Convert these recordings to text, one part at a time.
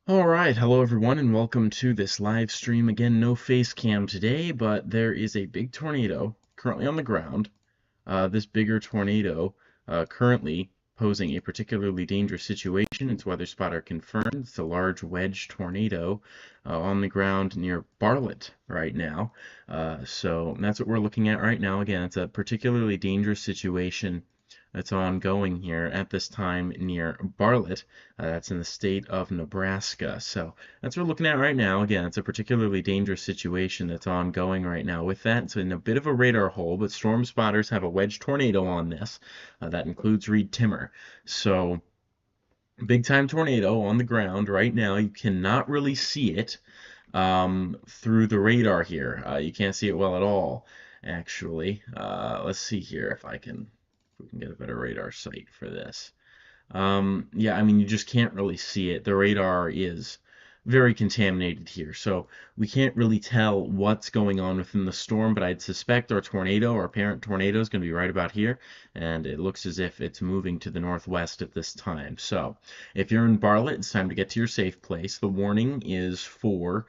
All right, hello everyone, and welcome to this live stream. Again, no face cam today, but there is a big tornado currently on the ground. This bigger tornado currently posing a particularly dangerous situation. Its weather spotter confirmed. It's a large wedge tornado on the ground near Bartlett right now. So that's what we're looking at right now. Again, it's a particularly dangerous situation that's ongoing here at this time near Bartlett. That's in the state of Nebraska. So that's what we're looking at right now. Again, it's a particularly dangerous situation that's ongoing right now with that. It's in a bit of a radar hole, but storm spotters have a wedge tornado on this. That includes Reed Timmer. So big time tornado on the ground right now. You cannot really see it through the radar here. You can't see it well at all, actually. Let's see here if we can get a better radar sight for this. Yeah, I mean, you just can't really see it. The radar is very contaminated here, so we can't really tell what's going on within the storm, but I'd suspect our parent tornado, is going to be right about here, and it looks as if it's moving to the northwest at this time. So, if you're in Bartlett, it's time to get to your safe place. The warning is for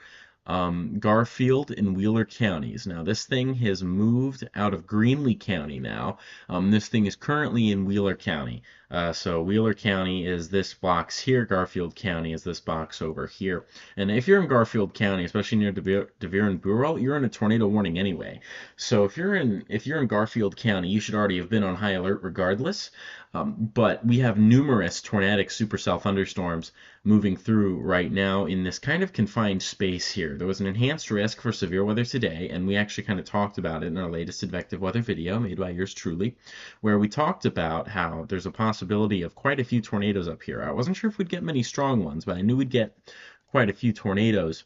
Garfield and Wheeler counties. Now, this thing has moved out of Greenlee County now. This thing is currently in Wheeler County. So Wheeler County is this box here. Garfield County is this box over here. And if you're in Garfield County, especially near DeVere and Burrell, you're in a tornado warning anyway. So if you're in Garfield County, you should already have been on high alert regardless. But we have numerous tornadic supercell thunderstorms moving through right now in this kind of confined space here. There was an enhanced risk for severe weather today, and we actually kind of talked about it in our latest Advective weather video made by yours truly, where we talked about how there's a possibility of quite a few tornadoes up here. I wasn't sure if we'd get many strong ones, but I knew we'd get quite a few tornadoes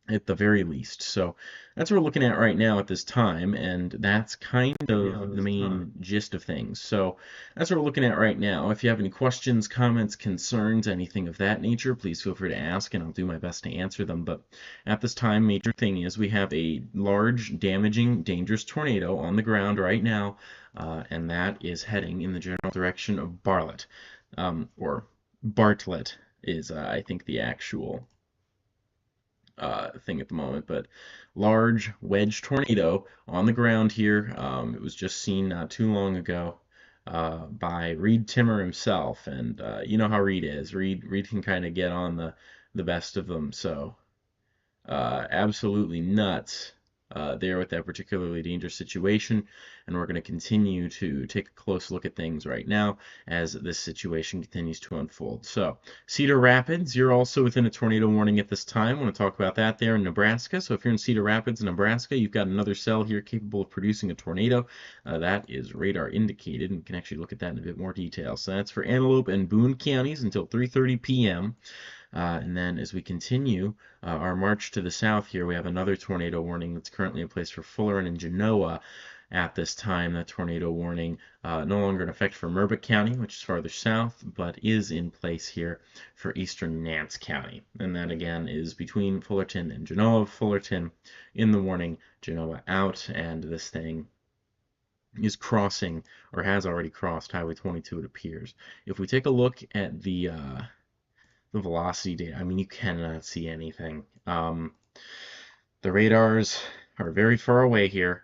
at the very least. So that's what we're looking at right now at this time, and that's kind of the main gist of things. So that's what we're looking at right now. If you have any questions, comments, concerns, anything of that nature, please feel free to ask, and I'll do my best to answer them. But at this time, major thing is we have a large, damaging, dangerous tornado on the ground right now, and that is heading in the general direction of Bartlett, or Bartlett is, I think, the actual thing at the moment, but large wedge tornado on the ground here. It was just seen not too long ago by Reed Timmer himself, and you know how Reed is. Reed can kind of get on the best of them, so absolutely nuts there with that particularly dangerous situation. And we're going to continue to take a close look at things right now as this situation continues to unfold. So, Cedar Rapids, you're also within a tornado warning at this time. I want to talk about that there in Nebraska. So, if you're in Cedar Rapids, Nebraska, you've got another cell here capable of producing a tornado. That is radar indicated, and we can actually look at that in a bit more detail. So, that's for Antelope and Boone counties until 3:30 p.m. And then as we continue our march to the south here, we have another tornado warning that's currently in place for Fullerton and Genoa at this time. That tornado warning no longer in effect for Merrimack County, which is farther south, but is in place here for eastern Nance County. And that again is between Fullerton and Genoa. Fullerton in the warning, Genoa out, and this thing is crossing, or has already crossed, Highway 22, it appears. If we take a look at the velocity data, I mean, you cannot see anything. The radars are very far away here,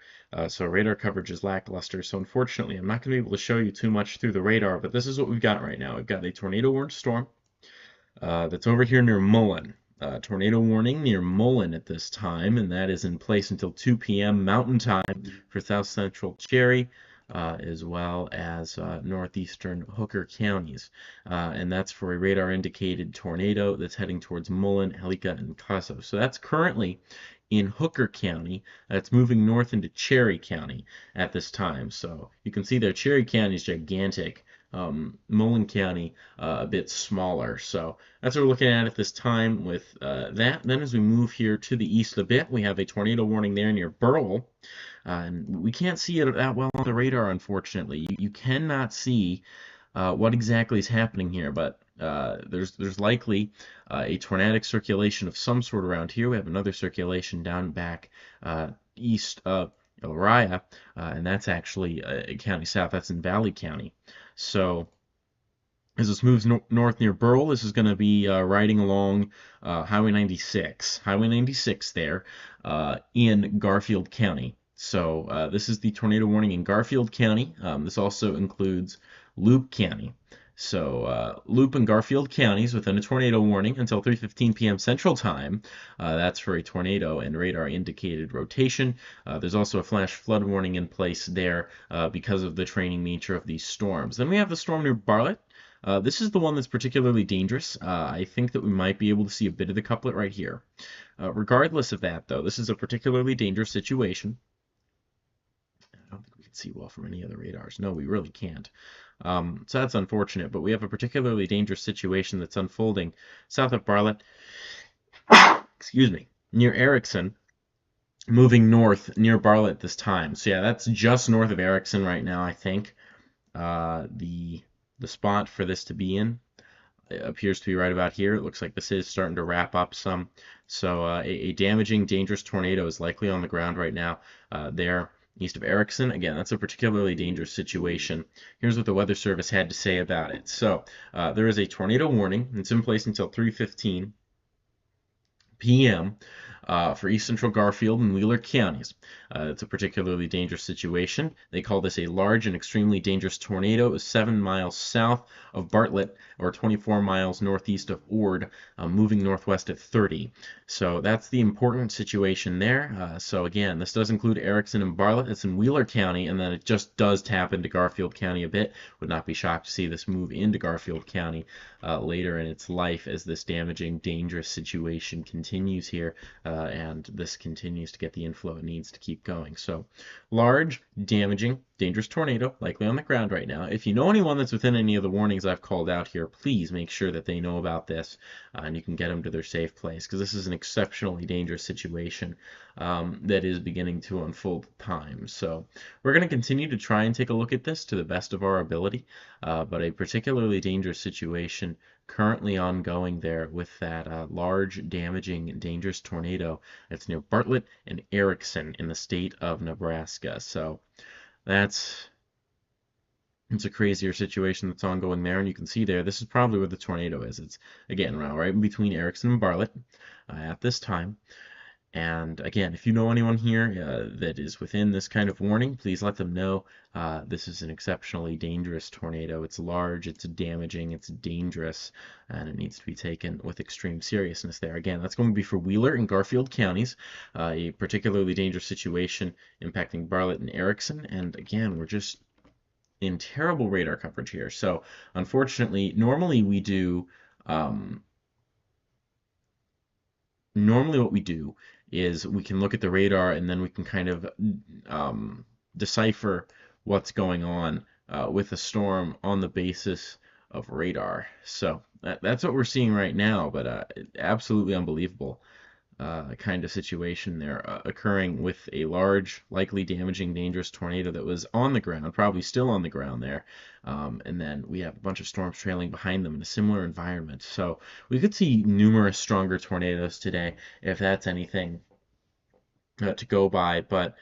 so radar coverage is lackluster. So unfortunately, I'm not going to be able to show you too much through the radar, but this is what we've got right now. We've got a tornado warned storm that's over here near Mullen. Tornado warning near Mullen at this time, and that is in place until 2 p.m. Mountain Time for South Central Cherry, as well as northeastern Hooker counties. And that's for a radar indicated tornado that's heading towards Mullen, Helika, and Caso. So that's currently in Hooker County. That's moving north into Cherry County at this time. So you can see there, Cherry County is gigantic. Mullen County a bit smaller. So that's what we're looking at this time with that. Then as we move here to the east a bit, we have a tornado warning there near Burwell. And we can't see it that well on the radar, unfortunately. You cannot see what exactly is happening here, but there's likely a tornadic circulation of some sort around here. We have another circulation down back east of Uriah, and that's actually a county south. That's in Valley County. So As this moves north near Burl, this is going to be riding along Highway 96. Highway 96 there in Garfield County. So this is the tornado warning in Garfield County. This also includes Loop County. So Loop and Garfield counties within a tornado warning until 3:15 p.m. Central Time. That's for a tornado and radar indicated rotation. There's also a flash flood warning in place there because of the training nature of these storms. Then we have the storm near Bartlett. This is the one that's particularly dangerous. I think that we might be able to see a bit of the couplet right here. Regardless of that, though, this is a particularly dangerous situation. I don't think we can see well from any other radars. No, we really can't. So that's unfortunate, but we have a particularly dangerous situation that's unfolding south of Bartlett, excuse me, near Erickson, moving north near Bartlett this time. So yeah, that's just north of Erickson right now, I think. The spot for this to be in appears to be right about here. It looks like this is starting to wrap up some. So a damaging, dangerous tornado is likely on the ground right now there east of Erickson. Again, that's a particularly dangerous situation. Here's what the Weather Service had to say about it. So there is a tornado warning. It's in place until 3:15 p.m. For East Central Garfield and Wheeler counties. It's a particularly dangerous situation. They call this a large and extremely dangerous tornado. It was 7 miles south of Bartlett, or 24 miles northeast of Ord, moving northwest at 30. So that's the important situation there. So again, this does include Erickson and Bartlett. It's in Wheeler County, and then it just does tap into Garfield County a bit. Would not be shocked to see this move into Garfield County later in its life as this damaging, dangerous situation continues here. And this continues to get the inflow it needs to keep going. So large, damaging, dangerous tornado, likely on the ground right now. If you know anyone that's within any of the warnings I've called out here, please make sure that they know about this and you can get them to their safe place, because this is an exceptionally dangerous situation that is beginning to unfold at times. So we're going to continue to try and take a look at this to the best of our ability, but a particularly dangerous situation currently ongoing there with that large, damaging, dangerous tornado that's near Bartlett and Erickson in the state of Nebraska. So it's a crazier situation that's ongoing there, and you can see there, this is probably where the tornado is. It's, again, right in between Erickson and Bartlett at this time. And again, if you know anyone here that is within this kind of warning, please let them know. This is an exceptionally dangerous tornado. It's large, it's damaging, it's dangerous, and it needs to be taken with extreme seriousness there. Again, that's going to be for Wheeler and Garfield counties, a particularly dangerous situation impacting Bartlett and Erickson. And again, we're just in terrible radar coverage here. So unfortunately, normally what we do is we can look at the radar and then we can kind of decipher what's going on with a storm on the basis of radar. So that's what we're seeing right now, but absolutely unbelievable kind of situation there occurring with a large, likely damaging, dangerous tornado that was on the ground, probably still on the ground there. And then we have a bunch of storms trailing behind them in a similar environment. So we could see numerous stronger tornadoes today, if that's anything to go by. But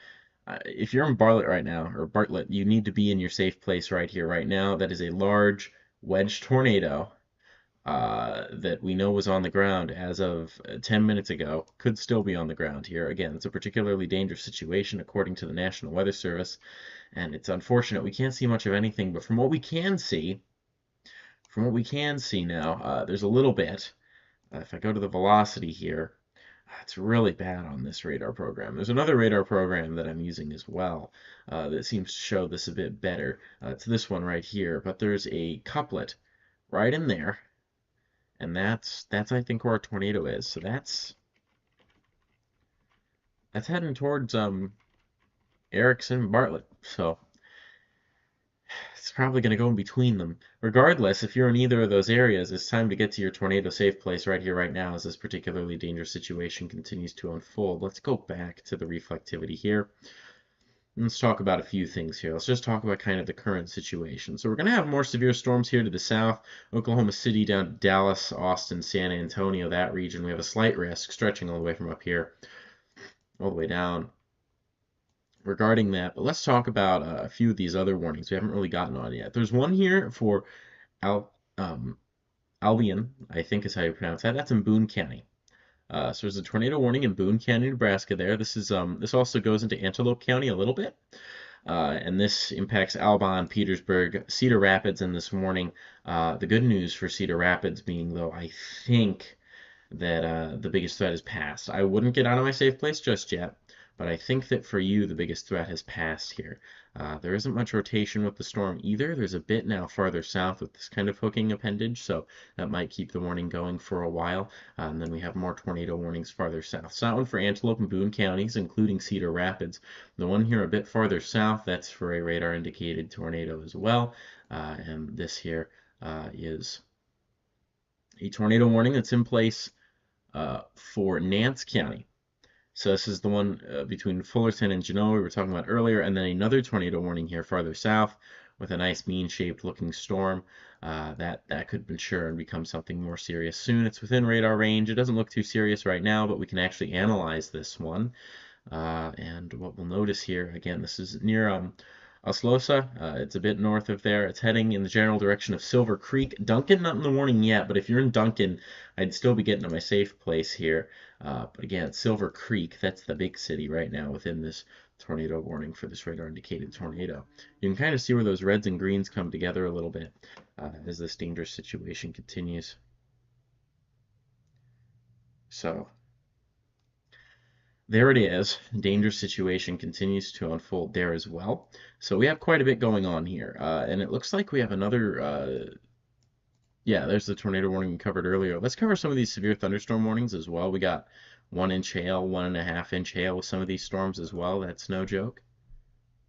if you're in Bartlett right now, or Bartlett, you need to be in your safe place right here, right now. That is a large wedge tornado that we know was on the ground as of 10 minutes ago, could still be on the ground here. Again, it's a particularly dangerous situation according to the National Weather Service, and it's unfortunate we can't see much of anything, but from what we can see now, there's a little bit. If I go to the velocity here, it's really bad on this radar program. There's another radar program that I'm using as well that seems to show this a bit better. It's this one right here, but there's a couplet right in there. And that's I think where our tornado is. So that's heading towards Erickson Bartlett. So it's probably going to go in between them. Regardless, if you're in either of those areas, it's time to get to your tornado safe place right here, right now, as this particularly dangerous situation continues to unfold. Let's go back to the reflectivity here. Let's talk about a few things here. Let's just talk about kind of the current situation. So we're going to have more severe storms here to the south, Oklahoma City down to Dallas, Austin, San Antonio, that region. We have a slight risk stretching all the way from up here all the way down regarding that. But let's talk about a few of these other warnings we haven't really gotten on yet. There's one here for um, Albion, I think is how you pronounce that. That's in Boone County. So there's a tornado warning in Boone County, Nebraska. This also goes into Antelope County a little bit, and this impacts Albon, Petersburg, Cedar Rapids, and this morning. The good news for Cedar Rapids being, though, I think that the biggest threat has passed. I wouldn't get out of my safe place just yet, but I think that for you, the biggest threat has passed here. There isn't much rotation with the storm either. There's a bit now farther south with this kind of hooking appendage, so that might keep the warning going for a while. And then we have more tornado warnings farther south. So that one for Antelope and Boone counties, including Cedar Rapids. The one here a bit farther south, that's for a radar indicated tornado as well. And this here is a tornado warning that's in place for Nance County. So this is the one between Fullerton and Genoa we were talking about earlier, and then another tornado warning here farther south with a nice bean-shaped looking storm. That could mature and become something more serious soon. It's within radar range. It doesn't look too serious right now, but we can actually analyze this one. And what we'll notice here, again, this is near Oslosa. It's a bit north of there. It's heading in the general direction of Silver Creek. Duncan, not in the warning yet, but if you're in Duncan, I'd still be getting to my safe place here. But again, Silver Creek, that's the big city right now within this tornado warning for this radar indicated tornado. You can kind of see where those reds and greens come together a little bit as this dangerous situation continues. So there it is. Dangerous situation continues to unfold there as well. So we have quite a bit going on here. And it looks like we have another, yeah, there's the tornado warning we covered earlier. Let's cover some of these severe thunderstorm warnings as well. We got 1 inch hail, 1.5 inch hail with some of these storms as well. That's no joke.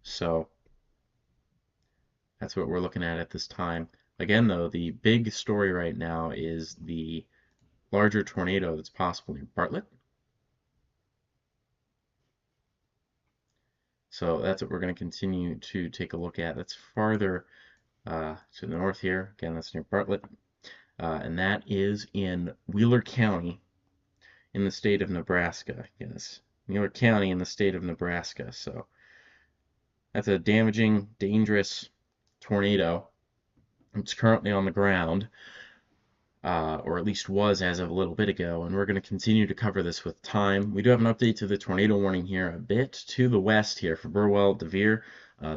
So that's what we're looking at this time. Again, though, the big story right now is the larger tornado that's possible in Bartlett. So that's what we're going to continue to take a look at. That's farther to the north here. Again, that's near Bartlett. And that is in Wheeler County in the state of Nebraska. Yes, Wheeler County in the state of Nebraska. So that's a damaging, dangerous tornado. It's currently on the ground. Or at least was as of a little bit ago, and we're going to continue to cover this with time. We do have an update to the tornado warning here a bit to the west here for Burwell, DeVere.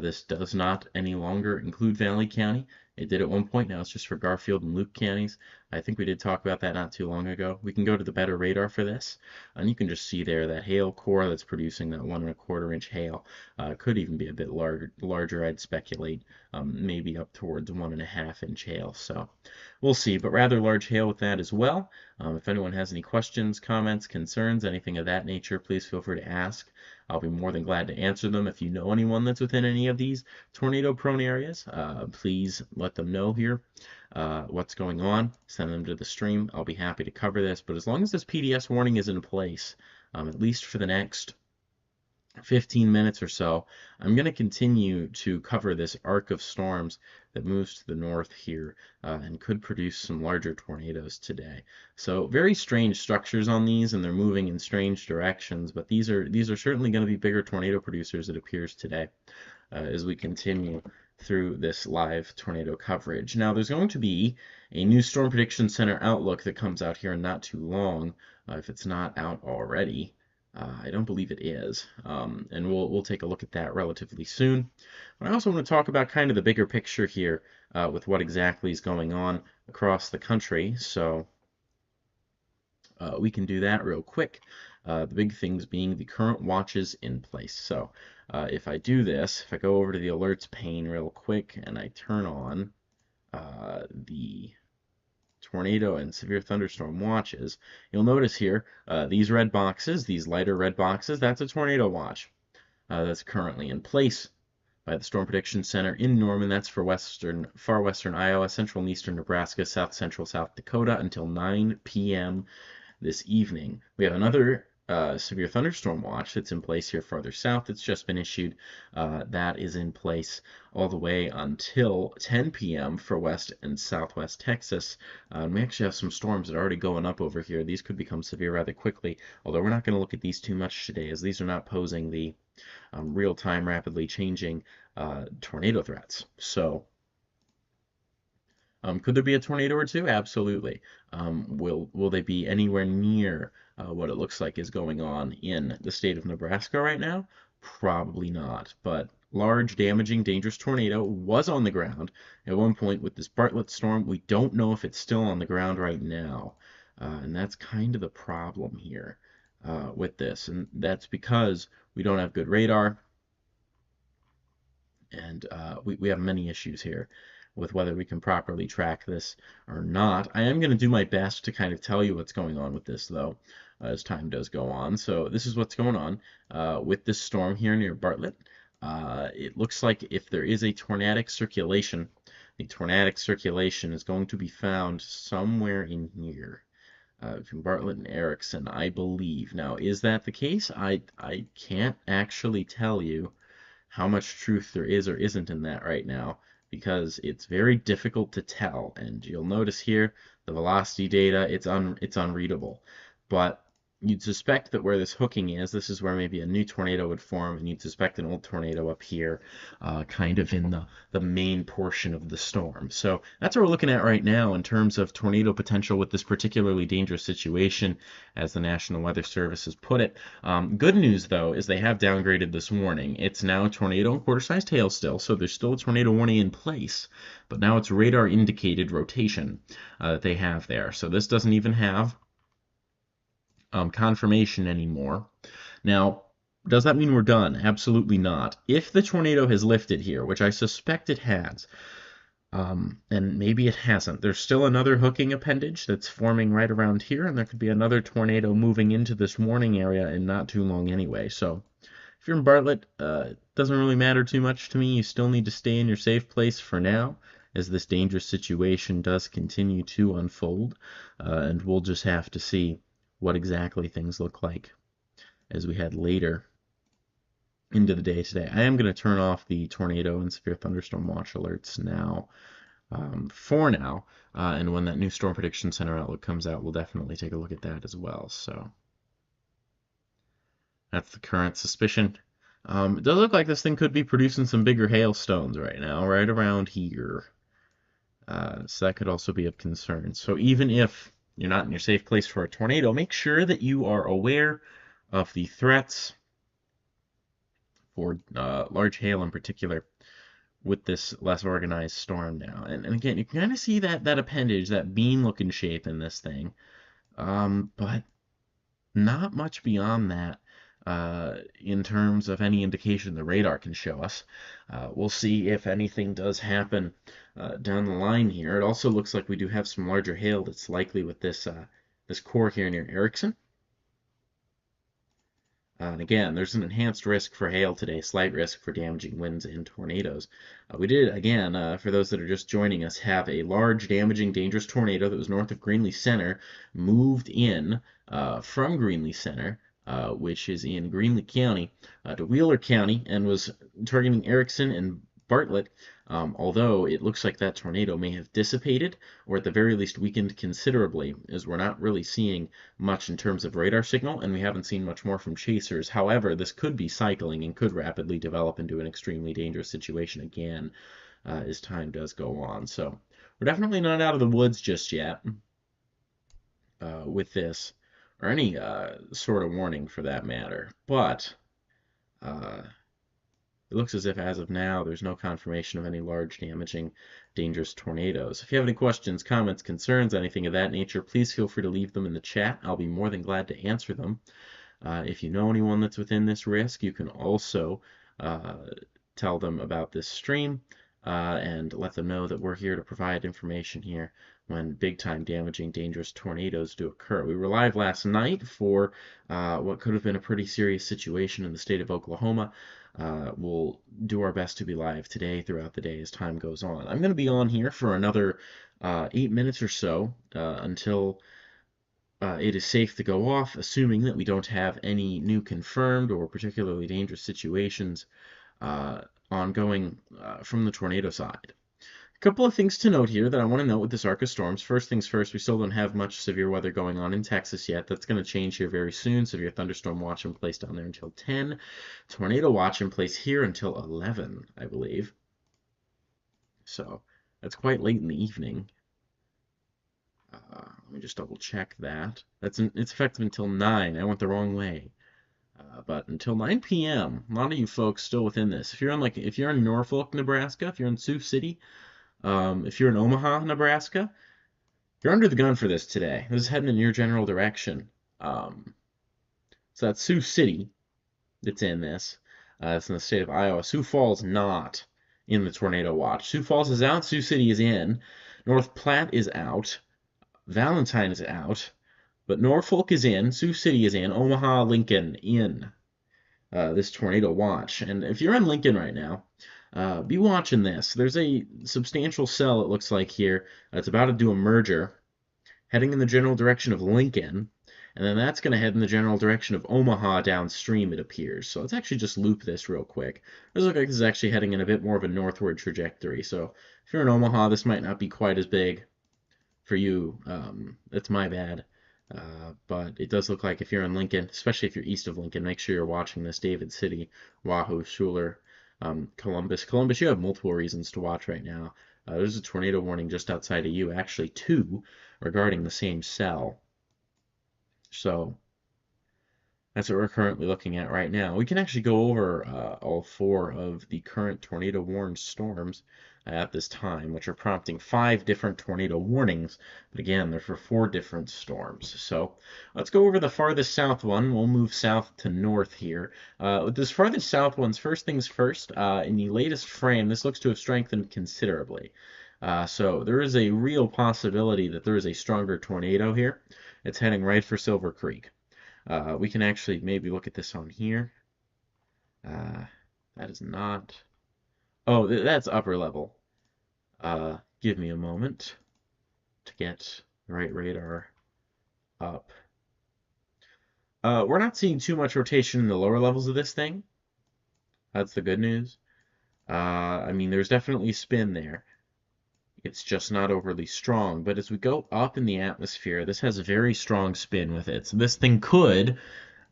This does not any longer include Valley County. It did at one point, now it's just for Garfield and Luke counties. I think we did talk about that not too long ago. We can go to the better radar for this, and you can just see there that hail core that's producing that 1.25 inch hail. Could even be a bit larger, I'd speculate, maybe up towards 1.5 inch hail. So we'll see, but rather large hail with that as well. If anyone has any questions, comments, concerns, anything of that nature, please feel free to ask. I'll be more than glad to answer them. If you know anyone that's within any of these tornado-prone areas, please let them know here what's going on. Send them to the stream. I'll be happy to cover this. But as long as this PDS warning is in place, at least for the next 15 minutes or so, I'm going to continue to cover this arc of storms that moves to the north here and could produce some larger tornadoes today. So very strange structures on these, and they're moving in strange directions, but these are certainly going to be bigger tornado producers, it appears, today as we continue through this live tornado coverage. Now, there's going to be a new Storm Prediction Center outlook that comes out here in not too long, if it's not out already. I don't believe it is, and we'll take a look at that relatively soon. But I also want to talk about kind of the bigger picture here with what exactly is going on across the country. So we can do that real quick. The big things being the current watches in place. So if I do this, if I go over to the alerts pane real quick and I turn on the tornado and severe thunderstorm watches, you'll notice here these red boxes, these lighter red boxes, that's a tornado watch that's currently in place by the Storm Prediction Center in Norman. That's for far western Iowa, central and eastern Nebraska, south central South Dakota until 9 p.m. this evening. We have another severe thunderstorm watch that's in place here farther south. It's just been issued. That is in place all the way until 10 p.m. for west and southwest Texas. We actually have some storms that are already going up over here. These could become severe rather quickly, although we're not going to look at these too much today, as these are not posing the real-time, rapidly changing tornado threats. So Could there be a tornado or two? Absolutely. Will they be anywhere near what it looks like is going on in the state of Nebraska right now? Probably not. But large, damaging, dangerous tornado was on the ground at one point with this Bartlett storm. We don't know if it's still on the ground right now, and that's kind of the problem here with this, and that's because we don't have good radar and we have many issues here with whether we can properly track this or not. I am going to do my best to kind of tell you what's going on with this, though, as time does go on. So this is what's going on with this storm here near Bartlett. It looks like if there is a tornadic circulation, the tornadic circulation is going to be found somewhere in here. Between Bartlett and Erickson, I believe. Now, is that the case? I can't actually tell you how much truth there is or isn't in that right now because it's very difficult to tell. And you'll notice here the velocity data, it's unreadable. But you'd suspect that where this hooking is, this is where maybe a new tornado would form, and you'd suspect an old tornado up here, kind of in the main portion of the storm. So that's what we're looking at right now in terms of tornado potential with this particularly dangerous situation, as the National Weather Service has put it. Good news, though, is they have downgraded this warning. It's now tornado and quarter-sized hail still, so there's still a tornado warning in place, but now it's radar-indicated rotation that they have there. So this doesn't even have confirmation anymore. Now, does that mean we're done? Absolutely not. If the tornado has lifted here, which I suspect it has, and maybe it hasn't, there's still another hooking appendage that's forming right around here, and there could be another tornado moving into this warning area in not too long anyway. So if you're in Bartlett, it doesn't really matter too much to me. You still need to stay in your safe place for now, as this dangerous situation does continue to unfold, and we'll just have to see what exactly things look like as we head later into the day today. I am going to turn off the tornado and severe thunderstorm watch alerts now, for now, and when that new Storm Prediction Center outlook comes out, we'll definitely take a look at that as well. So that's the current suspicion. It does look like this thing could be producing some bigger hailstones right now, right around here. So that could also be of concern. So even if you're not in your safe place for a tornado, make sure that you are aware of the threats for large hail in particular with this less organized storm now. And again, you can kind of see that appendage, that bean-looking shape in this thing, but not much beyond that in terms of any indication the radar can show us. We'll see if anything does happen down the line here. It also looks like we do have some larger hail that's likely with this this core here near Erickson. And again, there's an enhanced risk for hail today, slight risk for damaging winds and tornadoes. We did, again, for those that are just joining us, have a large, damaging, dangerous tornado that was north of Greenlee Center, moved in from Greenlee Center, which is in Greenlee County, to Wheeler County, and was targeting Erickson and Bartlett, although it looks like that tornado may have dissipated, or at the very least weakened considerably, as we're not really seeing much in terms of radar signal, and we haven't seen much more from chasers. However, this could be cycling and could rapidly develop into an extremely dangerous situation again as time does go on. So we're definitely not out of the woods just yet with this, or any sort of warning for that matter. But it looks as if, as of now, there's no confirmation of any large, damaging, dangerous tornadoes. If you have any questions, comments, concerns, anything of that nature, please feel free to leave them in the chat. I'll be more than glad to answer them. If you know anyone that's within this risk, you can also tell them about this stream and let them know that we're here to provide information here when big-time damaging, dangerous tornadoes do occur. We were live last night for what could have been a pretty serious situation in the state of Oklahoma. We'll do our best to be live today throughout the day as time goes on. I'm going to be on here for another 8 minutes or so until it is safe to go off, assuming that we don't have any new confirmed or particularly dangerous situations ongoing from the tornado side. A couple of things to note here that I want to note with this arc of storms. First things first, we still don't have much severe weather going on in Texas yet. That's going to change here very soon. Severe thunderstorm watch in place down there until 10. Tornado watch in place here until 11, I believe. So That's quite late in the evening. Let me just double check that. It's effective until 9. I went the wrong way. But until 9 p.m., a lot of you folks still within this. If you're in Norfolk, Nebraska, if you're in Sioux City, if you're in Omaha, Nebraska, you're under the gun for this today. This is heading in your general direction. Um, so that's Sioux City that's in this. It's in the state of Iowa. Sioux Falls not in the tornado watch. Sioux Falls is out. Sioux City is in. North Platte is out. Valentine is out. But Norfolk is in. Sioux City is in. Omaha, Lincoln in this tornado watch. And if you're in Lincoln right now, be watching this. There's a substantial cell, it looks like here. It's about to do a merger, heading in the general direction of Lincoln, and then that's going to head in the general direction of Omaha downstream, it appears. So let's actually just loop this real quick. This looks like this is actually heading in a bit more of a northward trajectory. So if you're in Omaha, this might not be quite as big for you. That's my bad. But it does look like if you're in Lincoln, especially if you're east of Lincoln, make sure you're watching this. David City, Wahoo, Schuler, Columbus. Columbus, you have multiple reasons to watch right now. There's a tornado warning just outside of you, actually two, regarding the same cell. So that's what we're currently looking at right now. We can actually go over all four of the current tornado warned storms at this time, which are prompting 5 different tornado warnings. But again, they're for 4 different storms. So let's go over the farthest south one. We'll move south to north here. With this farthest south ones, first things first, in the latest frame, this looks to have strengthened considerably. So there is a real possibility that there is a stronger tornado here. It's heading right for Silver Creek. We can actually maybe look at this on here. That is not. Oh, that's upper level. Give me a moment to get the right radar up. We're not seeing too much rotation in the lower levels of this thing. That's the good news. I mean, there's definitely spin there. It's just not overly strong. But as we go up in the atmosphere, this has a very strong spin with it. So this thing could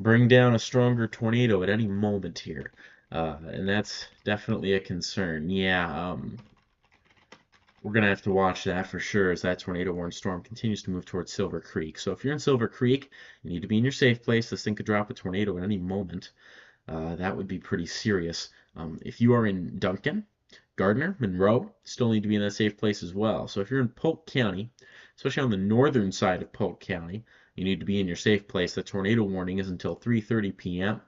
bring down a stronger tornado at any moment here. And that's definitely a concern. Yeah, we're going to have to watch that for sure as that tornado warned storm continues to move towards Silver Creek. So if you're in Silver Creek, you need to be in your safe place. This thing could drop a tornado at any moment. That would be pretty serious. If you are in Duncan, Gardner, Monroe, still need to be in that safe place as well. So if you're in Polk County, especially on the northern side of Polk County, you need to be in your safe place. The tornado warning is until 3:30 p.m.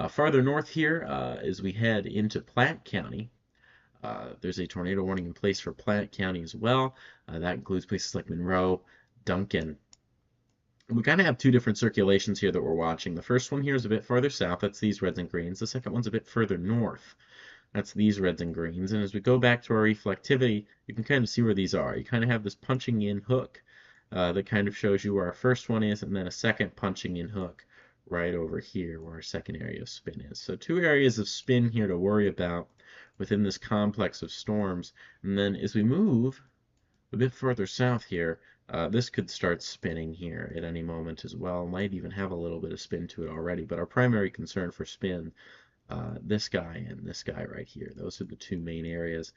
Farther north here, as we head into Platte County, there's a tornado warning in place for Platte County as well. That includes places like Monroe, Duncan. We kind of have 2 different circulations here that we're watching. The first one here is a bit farther south. That's these reds and greens. The second one's a bit further north. That's these reds and greens. And as we go back to our reflectivity, you can kind of see where these are. You kind of have this punching in hook that kind of shows you where our first one is, and then a second punching in hook right over here where our second area of spin is. So 2 areas of spin here to worry about within this complex of storms. And then as we move a bit further south here, this could start spinning here at any moment as well. Might even have a little bit of spin to it already, but our primary concern for spin, this guy and this guy right here. Those are the 2 main areas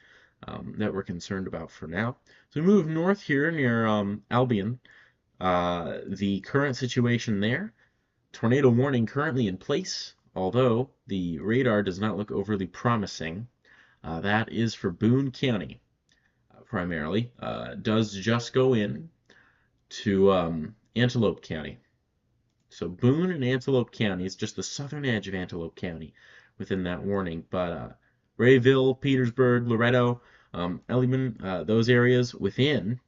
that we're concerned about for now. So we move north here near Albion. The current situation there, tornado warning currently in place, although the radar does not look overly promising. That is for Boone County primarily. Does just go in to Antelope County. So Boone and Antelope County is just the southern edge of Antelope County within that warning. But Rayville, Petersburg, Loretto, Elliman, those areas within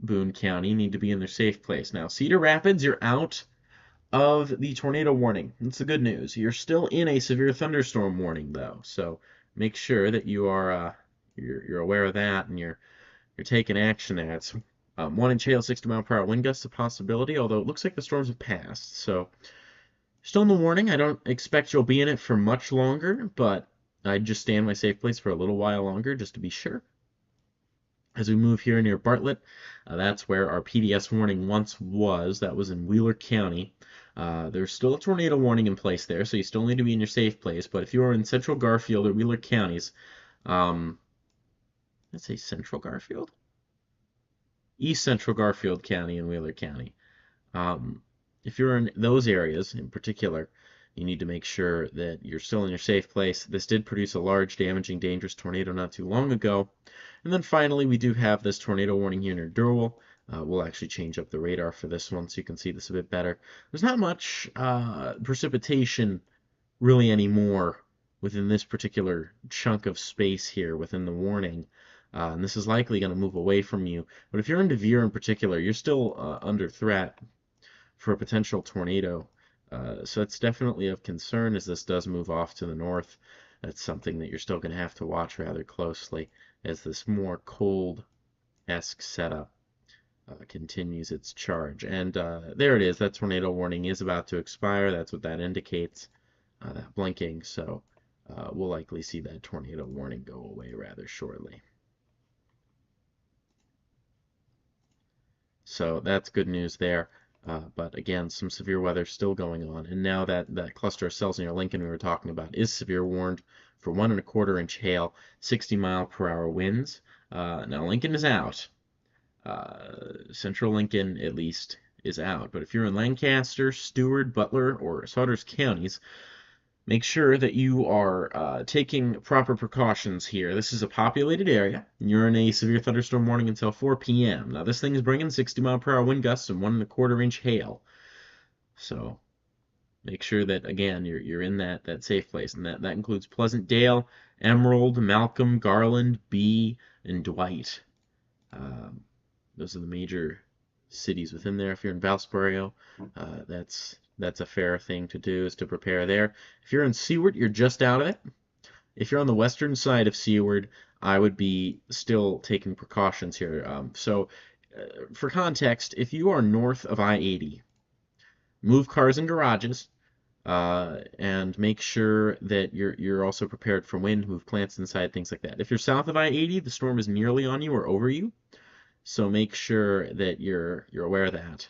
Boone County need to be in their safe place. Now, Cedar Rapids, you're out of the tornado warning. That's the good news. You're still in a severe thunderstorm warning, though. So make sure that you are you're aware of that and you're taking action there. It's 1 inch hail, 60-mile-per-hour wind gusts a possibility, although it looks like the storms have passed. So still in the warning. I don't expect you'll be in it for much longer, but I'd just stay in my safe place for a little while longer just to be sure. As we move here near Bartlett, that's where our PDS warning once was. That was in Wheeler County. There's still a tornado warning in place there, so you still need to be in your safe place. But if you are in Central Garfield or Wheeler counties, let's say Central Garfield? East Central Garfield County and Wheeler County. Um, if you're in those areas in particular, you need to make sure that you're still in your safe place. This did produce a large, damaging, dangerous tornado not too long ago. And then finally, we do have this tornado warning here near Durwell. We'll actually change up the radar for this one so you can see this a bit better. There's not much precipitation really anymore within this particular chunk of space here within the warning. And this is likely going to move away from you. But if you're in DeVere in particular, you're still under threat for a potential tornado. So it's definitely of concern as this does move off to the north. That's something that you're still going to have to watch rather closely as this more cold-esque setup continues its charge. And there it is. That tornado warning is about to expire. That's what that indicates, that blinking. So we'll likely see that tornado warning go away rather shortly. So that's good news there. But again, some severe weather still going on. And now that cluster of cells near Lincoln we were talking about is severe warned for 1¼ inch hail, 60-mile-per-hour winds. Now Lincoln is out. Central Lincoln, at least, is out. But if you're in Lancaster, Stewart, Butler, or Sutter's counties, make sure that you are taking proper precautions here. This is a populated area. You're in a severe thunderstorm warning until 4 p.m. Now, this thing is bringing 60-mile-per-hour wind gusts and 1¼ inch hail. So make sure that, again, you're in that safe place. And that includes Pleasant Dale, Emerald, Malcolm, Garland, Bee, and Dwight. Those are the major cities within there. If you're in Valsbury, that's a fair thing to do, is to prepare there. If you're in Seward, you're just out of it. If you're on the western side of Seward, I would be still taking precautions here. For context, if you are north of I-80, move cars and garages, and make sure that you're also prepared for wind, move plants inside, things like that. If you're south of I-80, the storm is nearly on you or over you, so make sure that you're aware of that,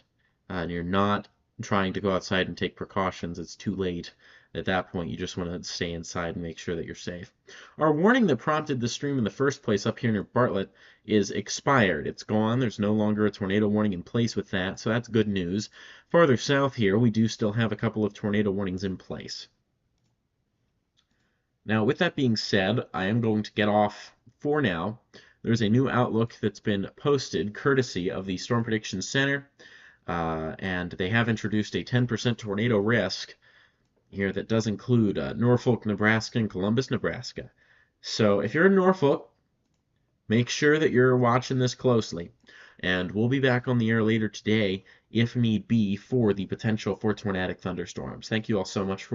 and you're not trying to go outside and take precautions. It's too late. At that point, you just want to stay inside and make sure that you're safe. Our warning that prompted the stream in the first place up here near Bartlett is expired. It's gone. There's no longer a tornado warning in place with that, so that's good news. Farther south here, we do still have a couple of tornado warnings in place. Now, with that being said, I am going to get off for now. There's a new outlook that's been posted courtesy of the Storm Prediction Center, and they have introduced a 10% tornado risk here that does include Norfolk, Nebraska, and Columbus, Nebraska. So if you're in Norfolk, make sure that you're watching this closely. And we'll be back on the air later today, if need be, for the potential for tornadic thunderstorms. Thank you all so much for